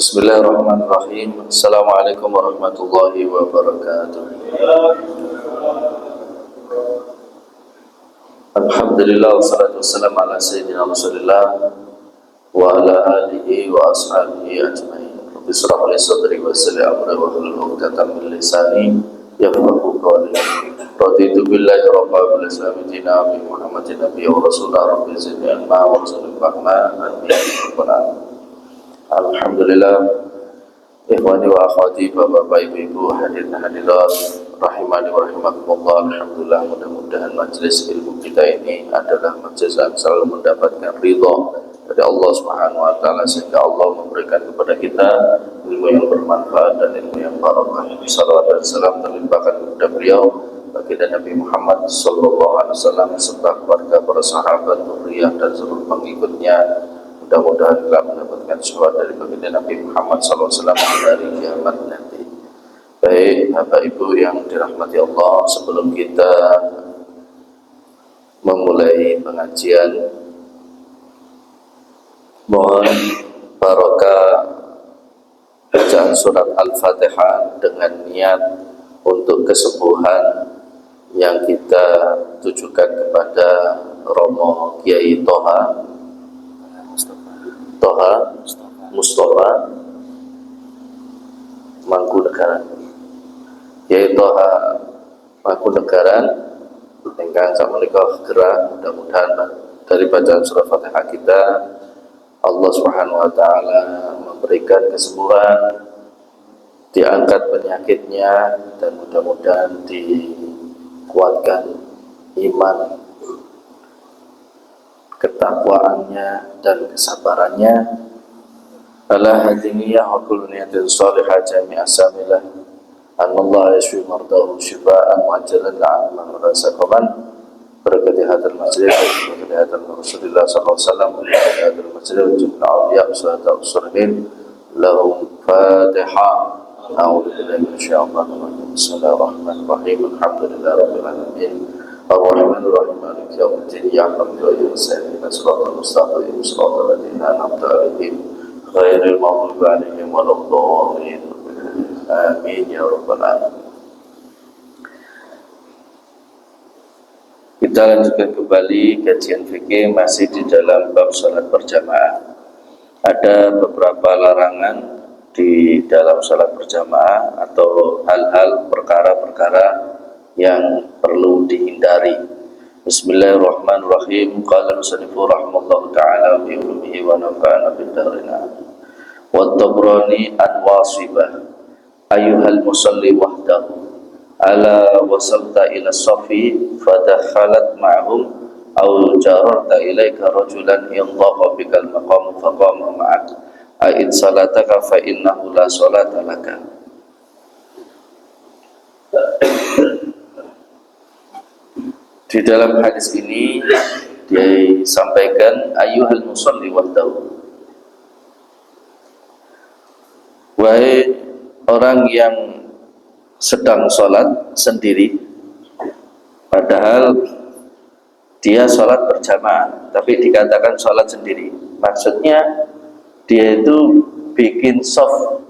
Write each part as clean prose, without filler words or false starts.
Bismillahirrahmanirrahim. Assalamualaikum warahmatullahi wabarakatuh. Alhamdulillah wassalatu wassalamu ala sayyidina Rasulillah wa ala alihi wa ashabihi ajma'in. Rabbi shrah li sadri wa yassir li amri wa hlul 'uqdatam min lisani yafqahu qawli. Raditu billahi rabban bil islami dinan bi Muhammadin nabiyyi wa rasulah. Rabbi zidni ilma wa rzuqni fahma. Amin ya rabbal alamin. Alhamdulillah, ikhwani wa akhwati, bapak-bapak, ibu-ibu, hadirin hadirat rahimani wa rahimakumullah. Alhamdulillah, mudah-mudahan majelis ilmu kita ini adalah majelis yang selalu mendapatkan ridha dari Allah Subhanahu wa taala, sehingga Allah memberikan kepada kita ilmu yang bermanfaat dan ilmu yang barakah. Salawat dan salam terlimpahkan kepada beliau, baginda Nabi Muhammad sallallahu alaihi wasallam, serta keluarga, para sahabat, zuriyah dan seluruh pengikutnya. Mudah-mudahan kita mendapatkan syafaat dari baginda Nabi Muhammad SAW dari kiamat nanti. Baik, Bapak Ibu yang dirahmati Allah, sebelum kita memulai pengajian, mohon barokah bacaan surat Al-Fatihah dengan niat untuk kesembuhan yang kita tujukan kepada Romo Kiai Toha Mustafa Mangkunegaran, Kiai Toha Mangkunegaran, ingkang samenika gerah. Mudah-mudahan dari bacaan surah Fatihah kita Allah Subhanahu wa taala memberikan kesembuhan, diangkat penyakitnya, dan mudah-mudahan dikuatkan iman, ketakwaannya dan kesabarannya. Ala hadiniyah wa kullu niyatin salihah jami'a samilah anallah yashfi mardahu shifaan wa ajalan la'amman rasaqaman barakati hadal majlis barakati hadal Rasulullah sallallahu alaihi wasallam barakati hadal majlis jumla awliya usulata usurhin lahum fatiha. A'udhu billahi minasyaitanir bismillahirrahmanirrahim. Alhamdulillah rabbil alamin Ar-Rahmanir Rahim Maliki Yaumiddin. Ya Rabbi wa ya Sayyidi Nasratul Mustaqim Siratal ladzina an'amta 'alaihim ghairil maghdubi 'alaihim waladdallin. Amin ya rabbal alamin. Kita lanjutkan kembali kajian fikih masih di dalam bab salat berjamaah. Ada beberapa larangan di dalam salat berjamaah atau hal-hal perkara-perkara yang perlu dihindari. Bismillahirrahmanirrahim. Qala al-musannifu rahimallahu ta'ala bi ulumihi wa nafa'ana bid darina. Wa tabrani an wasibah ayyuhal musalli wahdahu ala wasalta ila safi fadakhalat ma'hum aw jararta ilaika rajulan yandhaqa bikal maqam faqama ma'ak a'id salataka fa innahu la salata laka. Di dalam hadis ini disampaikan ayyuhal musalli wahdahu, wahai orang yang sedang sholat sendiri, padahal dia sholat berjamaah tapi dikatakan sholat sendiri. Maksudnya dia itu bikin shaf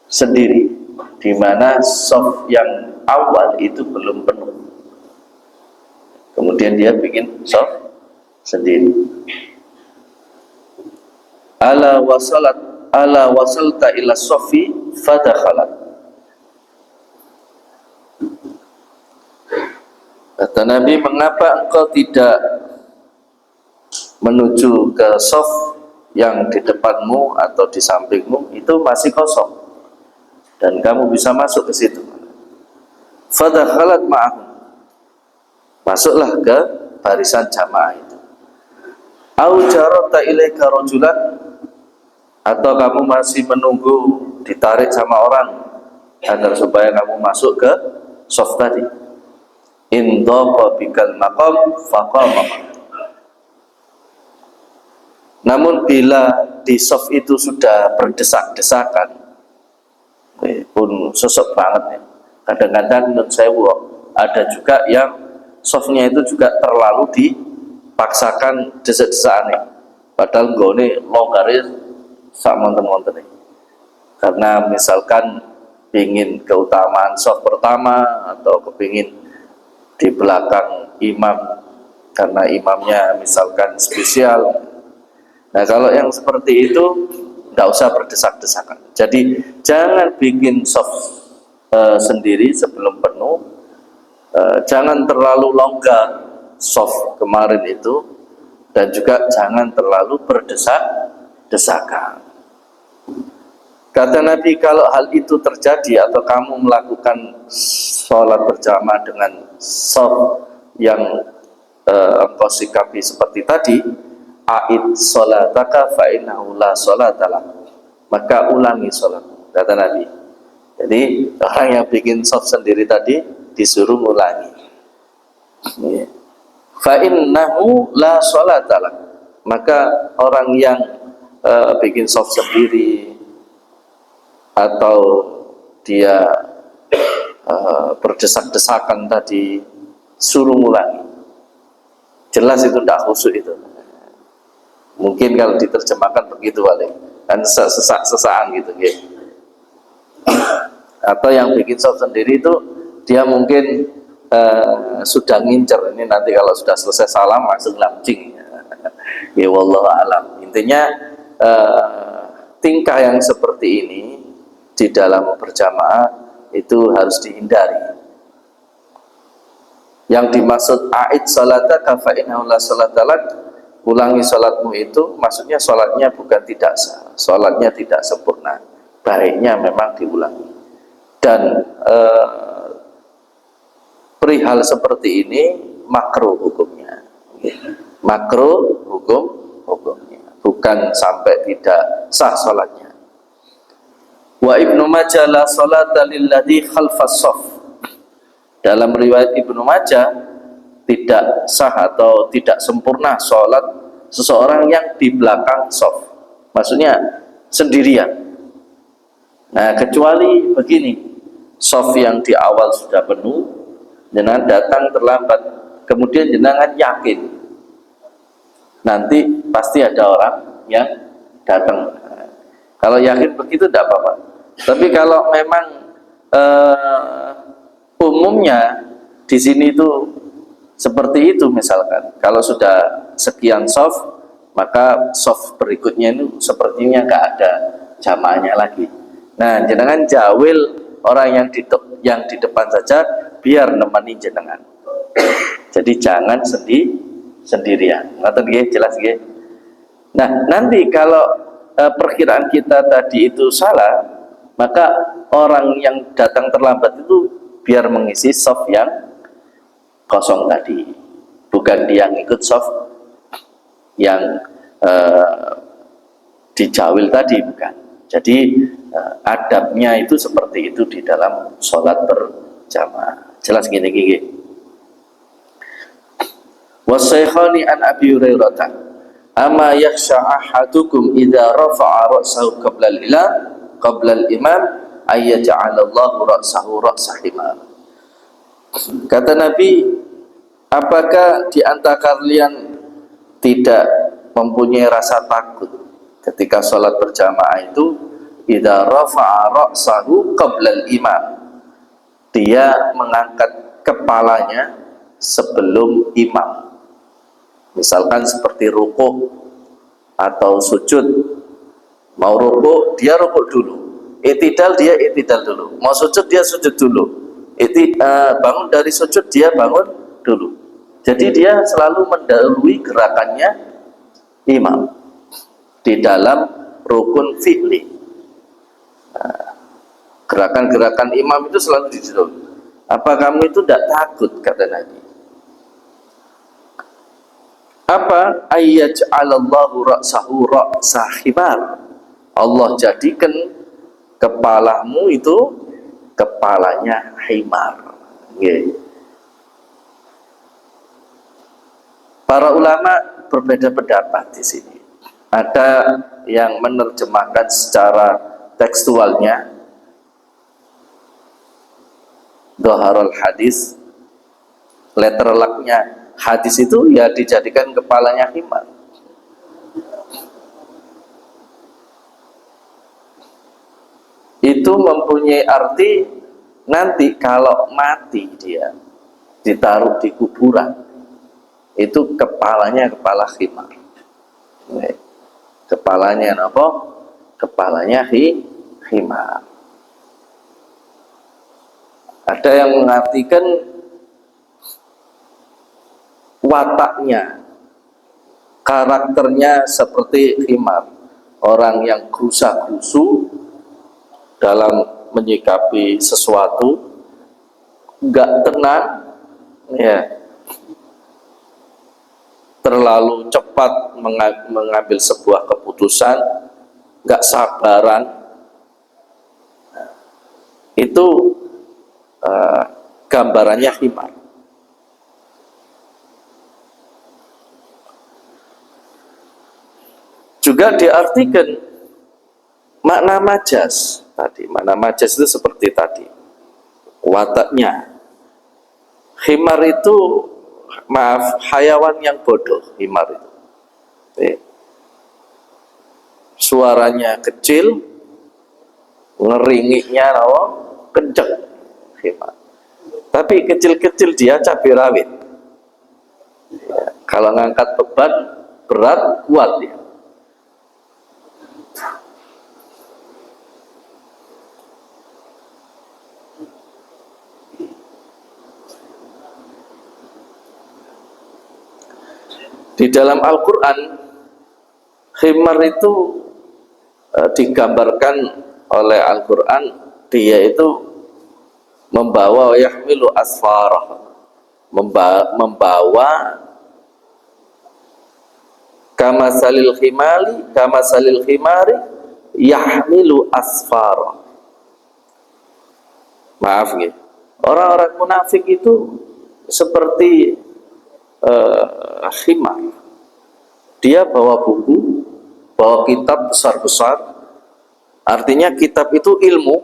sendiri, di mana shaf yang awal itu belum penuh, kemudian dia bikin shaf sendiri. Ala wasalta ila safi fadakhalat. Kata Nabi, mengapa engkau tidak menuju ke shaf yang di depanmu atau di sampingmu itu masih kosong dan kamu bisa masuk ke situ. Fadakhalat ma'ahum, masuklah ke barisan jamaah itu. Au jarata ilaika rajulan, atau kamu masih menunggu ditarik sama orang agar supaya kamu masuk ke shaf tadi. Indhaqa bikal maqam faqama. Namun bila di shaf itu sudah berdesak-desakan, pun sesek banget ya. Kadang-kadang menurut saya ada juga yang softnya itu juga terlalu dipaksakan desak-desakan, padahal nggone longgaris sak monten-monten. karena misalkan ingin keutamaan saf pertama atau kepingin di belakang imam karena imamnya misalkan spesial. Nah kalau yang seperti itu nggak usah berdesak-desakan. Jadi jangan bikin saf sendiri sebelum penuh, jangan terlalu longgar saf kemarin itu, dan juga jangan terlalu berdesak-desakan. Kata Nabi, kalau hal itu terjadi atau kamu melakukan sholat berjamaah dengan saf yang engkau sikapi seperti tadi, a'id sholataka fa innahu la sholatala, maka ulangi sholat, kata Nabi. Jadi orang yang bikin saf sendiri tadi disuruh ulangi. Fa innahu la sholatala, maka orang yang bikin saf sendiri atau dia berdesak-desakan tadi, suruh ulangi. Jelas itu tidak khusyuk itu. Mungkin kalau diterjemahkan begitu kali, kan sesak-sesaan gitu, gitu. Atau yang bikin saf sendiri itu dia mungkin sudah ngincer, ini nanti kalau sudah selesai salam langsung lancing. Ya wallahu alam. Intinya tingkah yang seperti ini di dalam berjamaah itu harus dihindari. Yang dimaksud a'id salataka fa innahu la salatalak, ulangi salatmu itu maksudnya salatnya bukan tidak sah, salatnya tidak sempurna, baiknya memang diulangi. Dan perihal seperti ini makruh hukumnya, makruh hukumnya, bukan sampai tidak sah salatnya. Wa Ibnu Majah la salata lilladzi khalfas shaf. Dalam riwayat Ibnu Majah tidak sah atau tidak sempurna salat seseorang yang di belakang shaf. Maksudnya sendirian. Nah, kecuali begini, shaf yang di awal sudah penuh, jenengan datang terlambat, kemudian jenengan yakin nanti pasti ada orang yang datang. Kalau yakin begitu tidak apa-apa. Tapi kalau memang umumnya di sini itu seperti itu, misalkan kalau sudah sekian shaf, maka shaf berikutnya itu sepertinya nggak ada jamaahnya lagi. Nah, jenengan jawil orang yang di depan saja biar nemani jenengan. Jadi jangan sendirian. Ngoten nggih, jelas nggih. Nah, nanti kalau perkiraan kita tadi itu salah, maka orang yang datang terlambat itu biar mengisi shaf yang kosong tadi, bukan dia ngikut shaf yang dijawil tadi, bukan. Jadi adabnya itu seperti itu di dalam sholat berjamaah. Jelas gini. Wasaikhani an Abi Hurairah, ama yakhsha ahadukum idza rafa'a ra'sahu qabla al-imam ayyaj'alallahu ra'sahu ra'sa himar. Kata Nabi, apakah di antara kalian tidak mempunyai rasa takut ketika sholat berjamaah itu, idza rafa'a ra'sahu qabla al-imam, dia mengangkat kepalanya sebelum imam, misalkan seperti rukuk atau sujud. Mau rukuk dia rukuk dulu, i'tidal dia i'tidal dulu, mau sujud dia sujud dulu, bangun dari sujud dia bangun dulu. Jadi dia selalu mendahului gerakannya imam di dalam rukun fi'li. Gerakan-gerakan imam itu selalu didahului. Apa kamu itu tidak takut, kata Nabi? Apa? Ayyaj'alallahu ra'sahu ra'sa himar. Allah jadikan kepalamu itu kepalanya himar. Para ulama berbeda pendapat di sini. Ada yang menerjemahkan secara tekstualnya, dhaharul hadis, letter lucknya hadis itu ya dijadikan kepalanya himar. itu mempunyai arti nanti kalau mati dia ditaruh di kuburan, itu kepalanya kepala khimar. Kepalanya apa? Kepalanya khimar. Ada yang mengartikan wataknya, karakternya seperti khimar, orang yang gerusa-gerusu dalam menyikapi sesuatu, nggak tenang, ya, terlalu cepat mengambil sebuah keputusan, nggak sabaran. Itu gambarannya khimar. Juga diartikan makna majas tadi. Makna majas itu seperti tadi, wataknya. Khimar itu, maaf, hayawan yang bodoh. Khimar itu suaranya kecil, ngeringiknya kenceng. Khimar. Tapi kecil-kecil dia cabai rawit. Ya, kalau ngangkat beban berat, kuat ya. Di dalam Al-Quran, khimar itu digambarkan oleh Al-Quran, dia itu membawa yahmilu asfarah, membawa kamasalil khimari yahmilu asfarah. Maaf ya, orang-orang munafik itu seperti khimar. Dia bawa buku, bawa kitab besar-besar. Artinya kitab itu ilmu,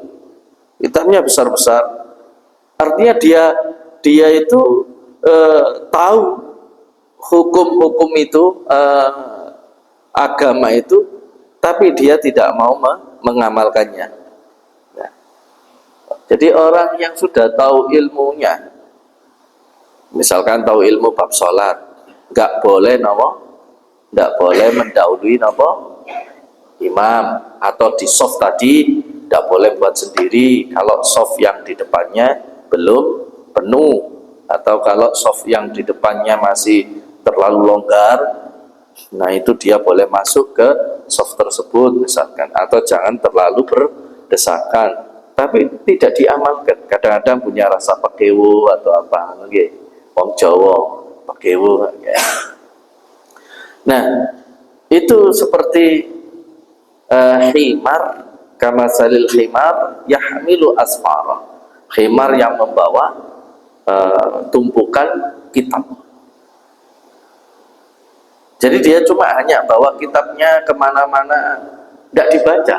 kitabnya besar-besar. Artinya dia itu tahu hukum-hukum itu, agama itu, tapi dia tidak mau mengamalkannya. Nah, jadi orang yang sudah tahu ilmunya, misalkan tahu ilmu bab sholat, nggak boleh nggak boleh mendahului imam, atau di soft tadi nggak boleh buat sendiri kalau soft yang di depannya belum penuh, atau kalau soft yang di depannya masih terlalu longgar, nah itu dia boleh masuk ke soft tersebut misalkan, atau jangan terlalu berdesakan. Tapi tidak diamalkan. Kadang-kadang punya rasa pekewo atau apa, wong Jawa pekewo ya. Nah, itu seperti khimar, kamasalil khimar yahmilu asfara. Khimar yang membawa tumpukan kitab. Jadi dia cuma hanya bawa kitabnya kemana-mana, tidak dibaca.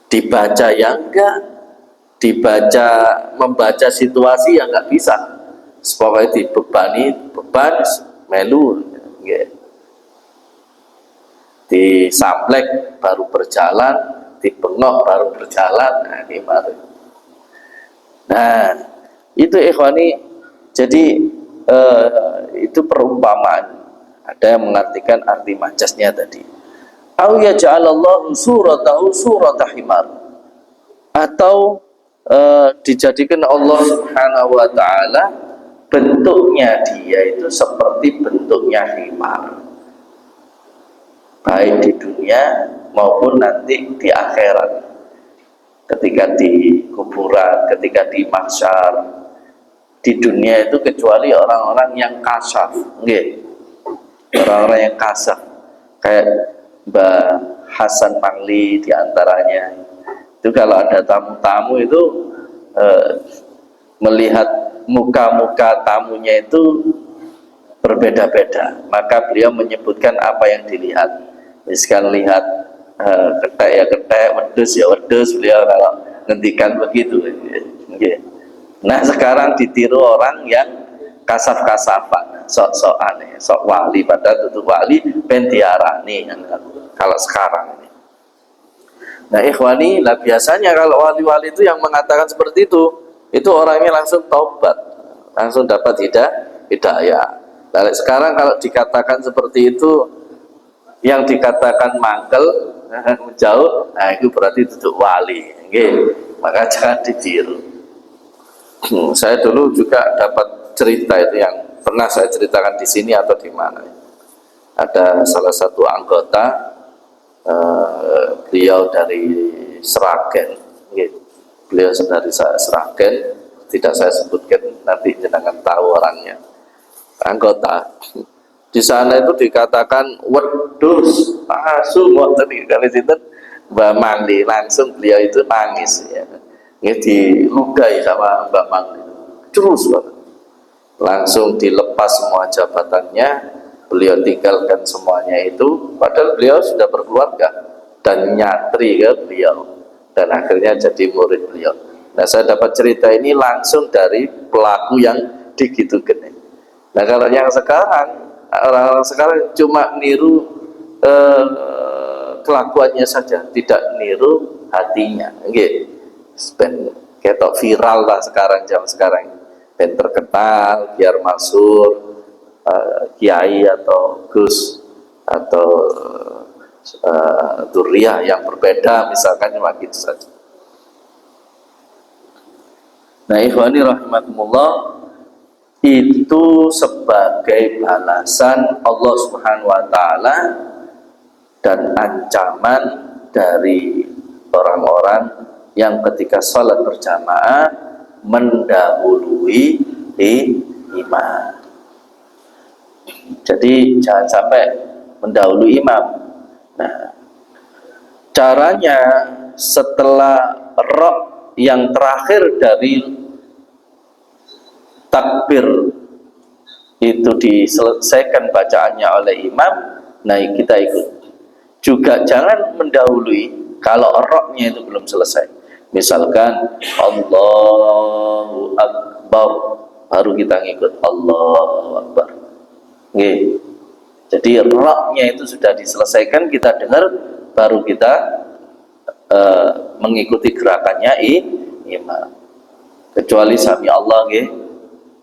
Dibaca yang enggak, membaca situasi yang enggak bisa. Pokoknya dibebani, beban melu, disamplek baru berjalan, dibengok baru berjalan. Nah, itu ikhwani. Jadi itu perumpamaan. Ada yang mengartikan arti majasnya tadi. Au yaj'alallahu suratahu surata himar. Atau dijadikan Allah Subhanahu wa taala bentuknya dia itu seperti bentuknya himar, baik di dunia maupun nanti di akhirat, ketika di kuburan, ketika di mahsyar. Di dunia itu kecuali orang-orang yang kasaf, orang-orang yang kasaf, kayak Mbah Hasan Pangli diantaranya. Itu kalau ada tamu-tamu itu melihat muka-muka tamunya itu berbeda-beda, maka beliau menyebutkan apa yang dilihat. Misalkan lihat ketek ya ketek, wedus ya wedus, beliau kalau ngendikan begitu. Nah sekarang ditiru orang yang kasaf-kasafan, sok-sokan, sok wali, padahal tutup wali pentiarani kalau sekarang ini. Nah ikhwani, lah biasanya kalau wali-wali itu yang mengatakan seperti itu orangnya langsung taubat, langsung dapat hidayah. Nah, sekarang kalau dikatakan seperti itu, yang dikatakan mangkel, menjauh, nah itu berarti duduk wali. Okay. Maka jangan ditiru. Saya dulu juga dapat cerita itu yang pernah saya ceritakan di sini atau di mana. Ada salah satu anggota, beliau dari Sragen, beliau dari Sragen, tidak saya sebutkan, nanti jenengan tahu orangnya. Anggota di sana itu dikatakan wedus asu, tadi kali itu Mbak Mangli, langsung beliau itu nangis ya, diludahi sama Mbak Mangli terus banget, langsung dilepas semua jabatannya, beliau tinggalkan semuanya itu, padahal beliau sudah berkeluarga dan nyatri ke beliau, dan akhirnya jadi murid beliau. Nah saya dapat cerita ini langsung dari pelaku yang digitukan. Nah kalau yang sekarang, orang-orang sekarang cuma niru kelakuannya saja, tidak niru hatinya. Ketok viral lah sekarang, jam sekarang ben terkenal, biar masuk kiai atau gus atau duriyah yang berbeda, misalkan cuma gitu saja. Nah ikhwani rahimakumullah, itu sebagai balasan Allah Subhanahu wa taala dan ancaman dari orang-orang yang ketika sholat berjamaah mendahului imam. Jadi jangan sampai mendahului imam. Nah, caranya setelah rok yang terakhir dari takbir itu diselesaikan bacaannya oleh imam, nah kita ikut. Juga jangan mendahului kalau roknya itu belum selesai. Misalkan Allahu Akbar, baru kita ngikut Allahu Akbar. Nggih. Jadi roknya itu sudah diselesaikan, kita dengar, baru kita mengikuti gerakannya imam. Kecuali sami Allah nggih.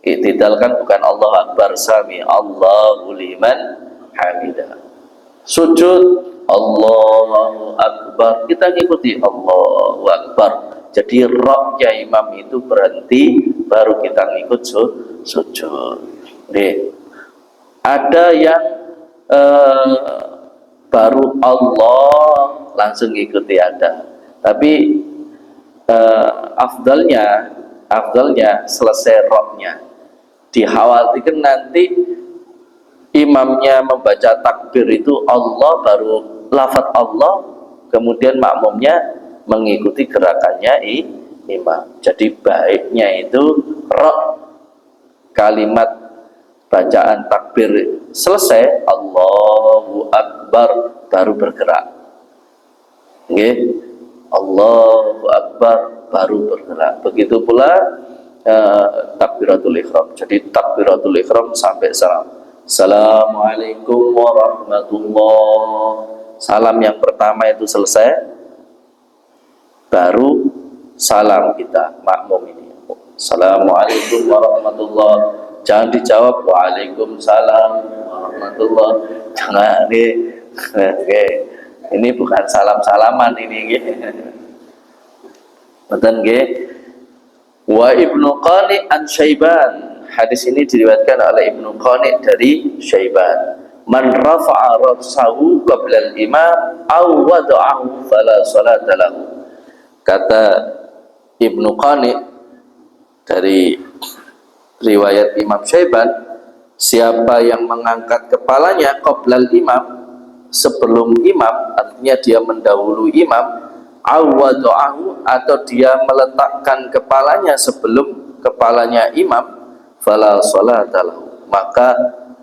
Iktidal kan bukan Allah Akbar, sami Allahu liman hamidah. Sujud Allahu Akbar, kita ikuti Allahu Akbar. Jadi roknya imam itu berhenti, baru kita ngikut sujud. Ada yang baru Allah langsung ikuti ada, tapi afdalnya selesai roknya. Dikhawatirkan nanti imamnya membaca takbir itu Allah, baru lafaz Allah, kemudian makmumnya mengikuti gerakannya imam. Jadi baiknya itu rok kalimat bacaan takbir selesai Allahu Akbar, baru bergerak. Nggih, Allahu Akbar, baru bergerak. Begitu pula takbiratul ihram. Jadi takbiratul ihram sampai salam. Assalamualaikum warahmatullahi. Salam yang pertama itu selesai, baru salam kita makmum ini. Assalamualaikum warahmatullahi. Jangan dijawab waalaikumsalam warahmatullahi. Jangan ini bukan salam-salaman ini. Betul nggih? Wa Ibnu Qani an Syaiban. Hadis ini diriwayatkan oleh Ibnu Qani dari Syaiban. Man rafa'a ra'sahu qabla al-imam aw wada'ahu fala salata lahu. Kata Ibnu Qani dari riwayat Imam Syaiban, siapa yang mengangkat kepalanya qabla al-imam, sebelum imam, artinya dia mendahului imam, awada'ahu, atau dia meletakkan kepalanya sebelum kepalanya imam, fala sholatalahu, maka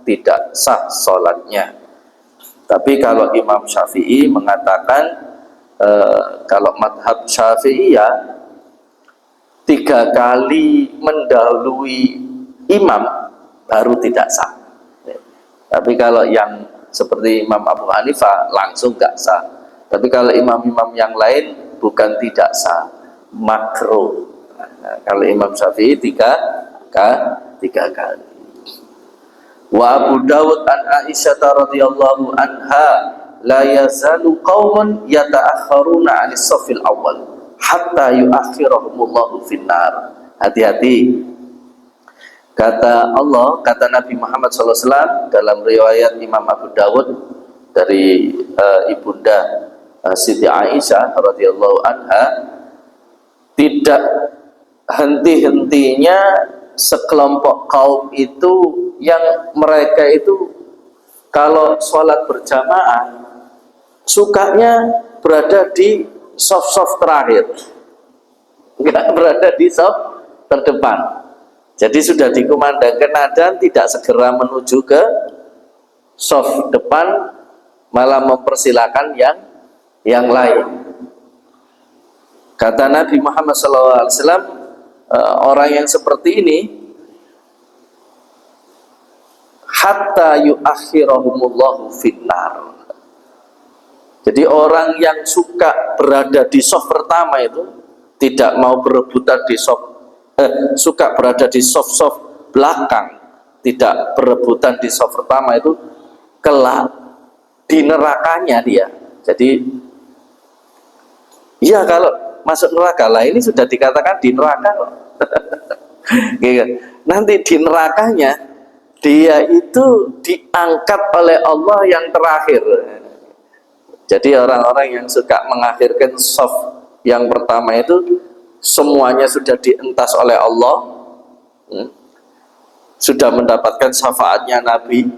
tidak sah sholatnya. Tapi kalau Imam Syafi'i mengatakan kalau madhab Syafi'iyah 3 kali mendahului imam baru tidak sah. Tapi kalau yang seperti Imam Abu Hanifah langsung gak sah. Tapi kalau imam-imam yang lain bukan tidak sah, makruh. Nah, kalau Imam Syafi'i tiga kali. Wa Abu Dawud an Aisyah radhiyallahu anha la yazalu qauman yata'akhkharuna 'anis shaffil awwal hatta yu'akhirahumullahu finnar. Hati-hati. Kata Allah, kata Nabi Muhammad SAW dalam riwayat Imam Abu Dawud dari ibunda Siti Aisyah radhiyallahu anha, tidak henti-hentinya sekelompok kaum itu yang mereka itu kalau sholat berjamaah sukanya berada di soft terakhir, nggak berada di soft terdepan. Jadi sudah dikumandangkan adzan tidak segera menuju ke soft depan, malah mempersilakan yang lain. Kata Nabi Muhammad SAW, orang yang seperti ini hatta yu'akhirahumullahu finnar. Jadi orang yang suka berada di soft pertama itu tidak mau berebutan di suka berada di soft belakang, tidak berebutan di soft pertama itu, kelak di nerakanya dia. Jadi iya, kalau masuk neraka lah, ini sudah dikatakan di neraka loh. Nanti di nerakanya dia itu diangkat oleh Allah yang terakhir. Jadi orang-orang yang suka mengakhirkan soft yang pertama itu semuanya sudah dientas oleh Allah, sudah mendapatkan syafaatnya Nabi.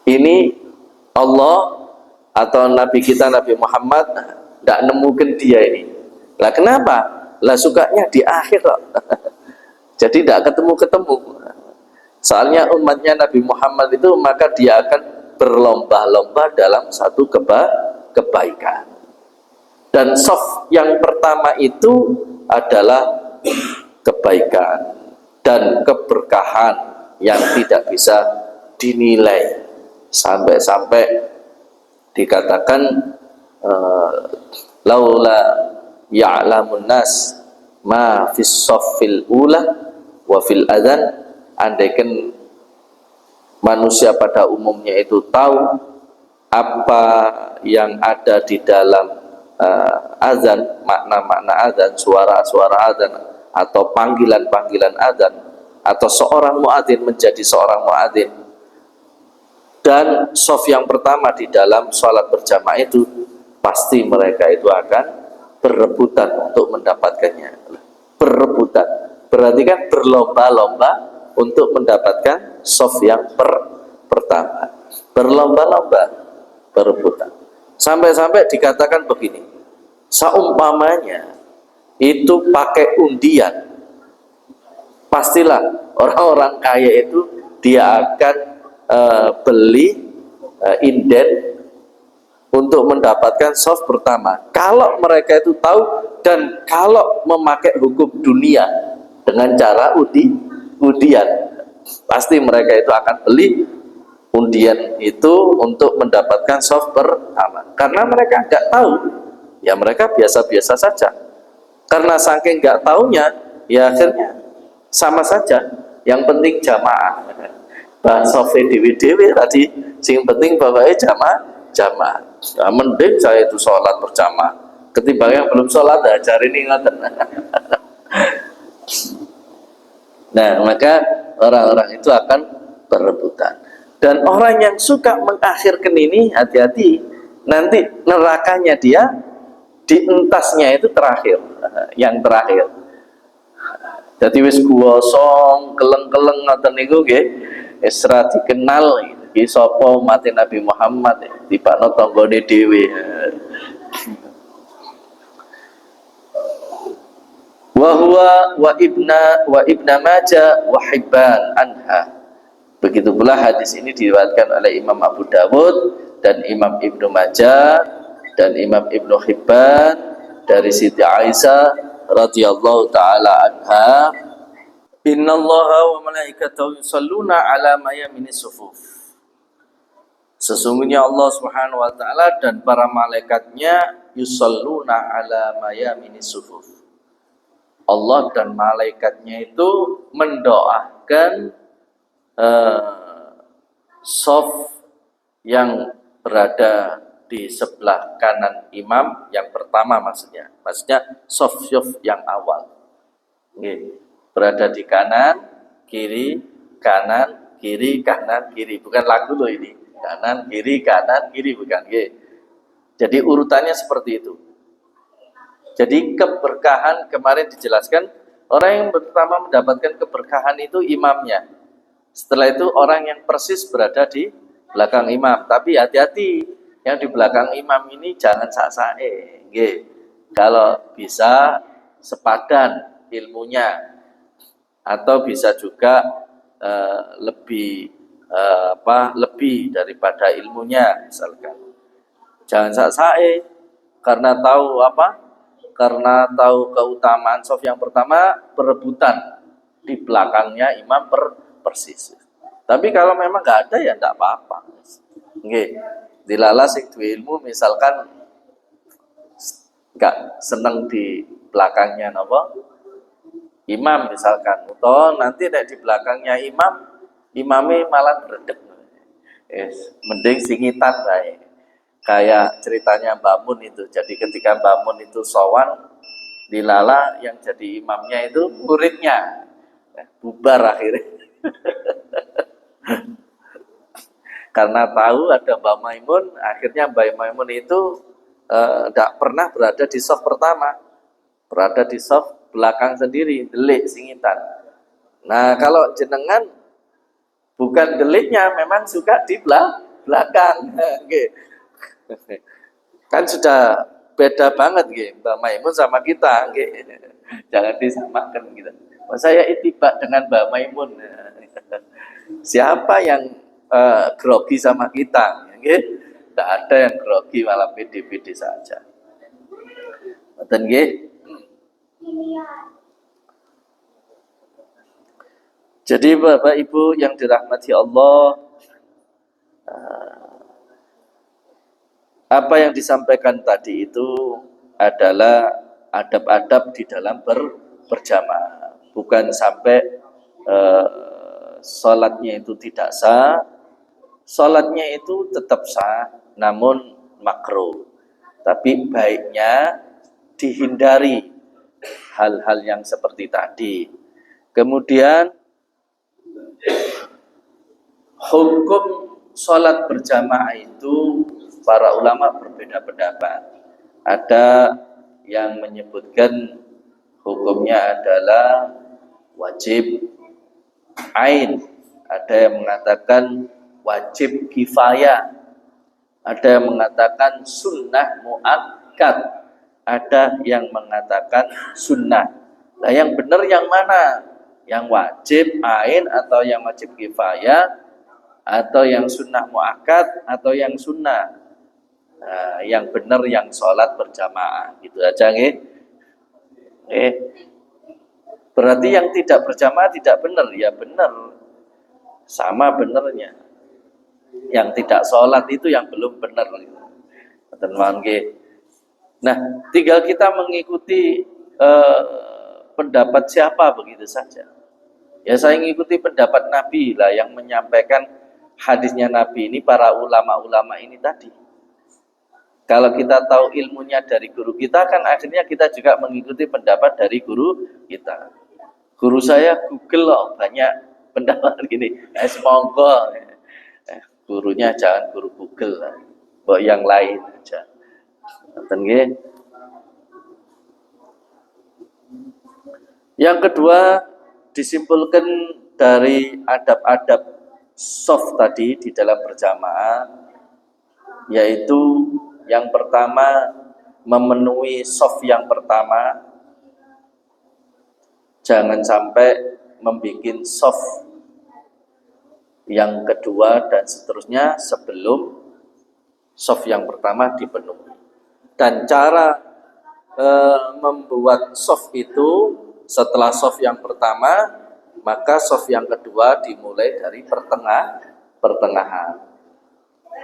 Ini Allah atau Nabi kita Nabi Muhammad tidak nemukan dia ini. Lah kenapa? Lah sukanya di akhir. Jadi tidak ketemu. Soalnya umatnya Nabi Muhammad itu, maka dia akan berlomba-lomba dalam satu kebaikan. Dan soft yang pertama itu adalah kebaikan dan keberkahan yang tidak bisa dinilai, sampai-sampai dikatakan laula ya'lamun nas ma fis saffil ula wa fil adzan, andaikan manusia pada umumnya itu tahu apa yang ada di dalam azan, makna-makna azan, suara-suara azan atau panggilan-panggilan azan, atau seorang muadzin menjadi seorang muadzin, dan soft yang pertama di dalam sholat berjamaah itu, pasti mereka itu akan berebutan untuk mendapatkannya. Berebutan berarti kan berlomba-lomba untuk mendapatkan soft yang pertama. Berlomba-lomba, berebutan. Sampai-sampai dikatakan begini, seumpamanya itu pakai undian, pastilah orang-orang kaya itu dia akan beli inden untuk mendapatkan soft pertama. Kalau mereka itu tahu, dan kalau memakai hukum dunia dengan cara undian, pasti mereka itu akan beli undian itu untuk mendapatkan soft pertama. Karena mereka nggak tahu, ya mereka biasa-biasa saja. Karena saking nggak taunya, ya akhirnya sama saja. Yang penting jamaah. Bahasa dewi-dewi tadi, sing penting pokoknya jamaah. Nah, mending saya itu sholat berjamaah ketimbang yang belum sholat ajar ini ngoten. Nah, maka orang-orang itu akan berebutan. Dan orang yang suka mengakhirkan ini, hati-hati, nanti nerakanya dia dientasnya itu terakhir, yang terakhir. Jadi wis kuwosong keleng-keleng ngoten niku nggih, wis ra dikenal iki sapa umat Nabi Muhammad, tibakno tanggane dhewe. Wa ibna Majah wa Hibban anha. Begitu pula hadis ini diriwayatkan oleh Imam Abu Dawud dan Imam Ibnu Majah dan Imam Ibnu Hibban dari Siti Aisyah radhiyallahu taala anha, innallaha wa malaikatahu yusalluna ala mayaminis sufuf. Sesungguhnya Allah Subhanahu wa taala dan para malaikatnya yusalluna ala mayamini sufuf. Allah dan malaikatnya itu mendoakan sof yang berada di sebelah kanan imam yang pertama, maksudnya sof yang awal. Berada di kanan, kiri, kanan, kiri, kanan, kiri. Bukan lagu loh ini. Kanan, kiri, bukan. Jadi urutannya seperti itu. Jadi keberkahan kemarin dijelaskan, orang yang pertama mendapatkan keberkahan itu imamnya. Setelah itu orang yang persis berada di belakang imam. Tapi hati-hati, yang di belakang imam ini jangan sak-sae. Kalau bisa sepadan ilmunya, atau bisa juga lebih daripada ilmunya, misalkan. Jangan sak-sae, karena tahu keutamaan sof yang pertama, perebutan di belakangnya imam persis. Tapi kalau memang nggak ada ya nggak apa-apa. Dilala sing duwe ilmu misalkan nggak seneng di belakangnya imam misalkan, atau nanti di belakangnya imamnya malah beredek. Mending singitan baik. Kayak ceritanya Mbak Mun itu. Jadi ketika Mbak Mun itu sowan, dilala yang jadi imamnya itu muridnya. Bubar akhirnya. Karena tahu ada Mbak Maimun, akhirnya Mbak Maimun itu tidak pernah berada di sof pertama. Berada di sof belakang sendiri, delik singitan. Nah kalau jenengan bukan deliknya, memang suka di belakang. Kan sudah beda banget Mbak Maimun sama kita. Jangan disamakan gitu. Saya itibak dengan Mbak Maimun. Siapa yang grogi sama kita? Tidak ada yang grogi, malah pede-pede saja. Betul nggih? Jadi Bapak Ibu yang dirahmati Allah, apa yang disampaikan tadi itu adalah adab-adab di dalam berjamaah. Bukan sampai sholatnya itu tidak sah, sholatnya itu tetap sah, namun makruh. Tapi baiknya dihindari hal-hal yang seperti tadi. Kemudian hukum sholat berjamaah itu para ulama berbeda pendapat. Ada yang menyebutkan hukumnya adalah wajib ain, ada yang mengatakan wajib kifayah, ada yang mengatakan sunnah muakkad, ada yang mengatakan sunnah. Nah yang benar yang mana? Yang wajib ain atau yang wajib kifayah, atau yang sunnah muakkad atau yang sunnah? Nah, yang benar yang sholat berjamaah, gitu aja Berarti yang tidak berjamaah tidak benar, ya benar, sama benernya. Yang tidak sholat itu yang belum benar. Nah, tinggal kita mengikuti pendapat siapa, begitu saja. Ya saya mengikuti pendapat Nabi lah, yang menyampaikan hadisnya Nabi ini, para ulama-ulama ini tadi. Kalau kita tahu ilmunya dari guru kita, kan akhirnya kita juga mengikuti pendapat dari guru kita. Guru saya Google loh, banyak pendapat gini. Monggo. Gurunya jangan guru Google lah. Buat yang lain aja. Yang kedua, disimpulkan dari adab-adab soft tadi di dalam berjamaah, yaitu yang pertama, memenuhi soft yang pertama. Jangan sampai membuat soft yang kedua dan seterusnya sebelum soft yang pertama dipenuhi. Dan cara membuat soft itu, setelah soft yang pertama, maka soft yang kedua dimulai dari pertengahan.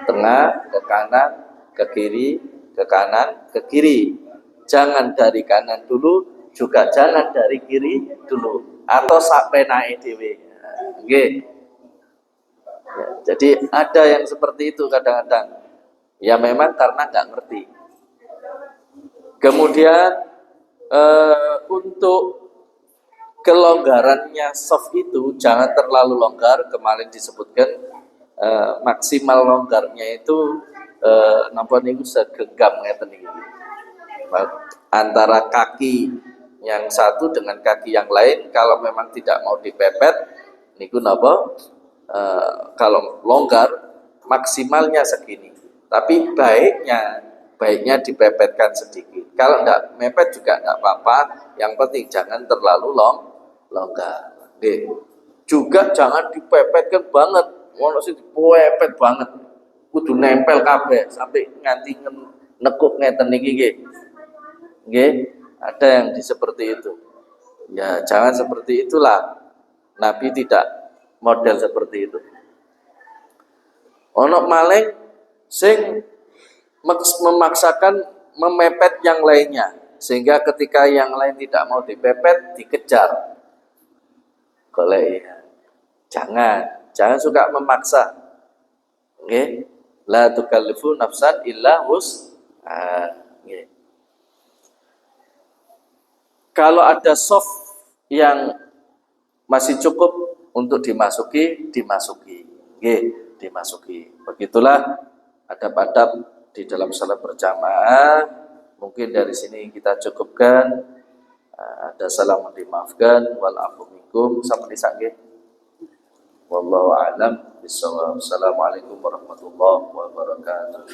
Tengah ke kanan, ke kiri, ke kanan, ke kiri. Jangan dari kanan dulu, juga jangan dari kiri dulu, atau sampai naik dewe. Oke. Ya, jadi ada yang seperti itu kadang-kadang. Ya memang karena nggak ngerti. Kemudian untuk kelonggarannya soft itu jangan terlalu longgar. Kemarin disebutkan maksimal longgarnya itu nampak niku segenggam ngeten iki. Antara kaki yang satu dengan kaki yang lain, kalau memang tidak mau dipepet niku napa kalau longgar maksimalnya segini. Tapi baiknya dipepetkan sedikit. Kalau enggak mepet juga enggak apa-apa, yang penting jangan terlalu longgar. Oke. Juga jangan dipepetkan banget. Ono sing dipepet banget. Kudu nempel kabeh sampai nganti nekuk ngeten niki nggih. Nggih, ada yang seperti itu. Ya, jangan seperti itulah. Nabi tidak model seperti itu. Ono maling sing memaksakan memepet yang lainnya, sehingga ketika yang lain tidak mau dipepet dikejar. Golek ya. Jangan suka memaksa. Nggih. La tukallifu nafsan illa nggih. Kalau ada soft yang masih cukup untuk dimasuki. Nggih, dimasuki. Begitulah adab-adab di dalam salat berjamaah. Mungkin dari sini kita cukupkan. Ada salam dimaafkan, wal afu minkum, sampai disangge. Wallahu a'lam bishawab. Assalamualaikum warahmatullahi wabarakatuh.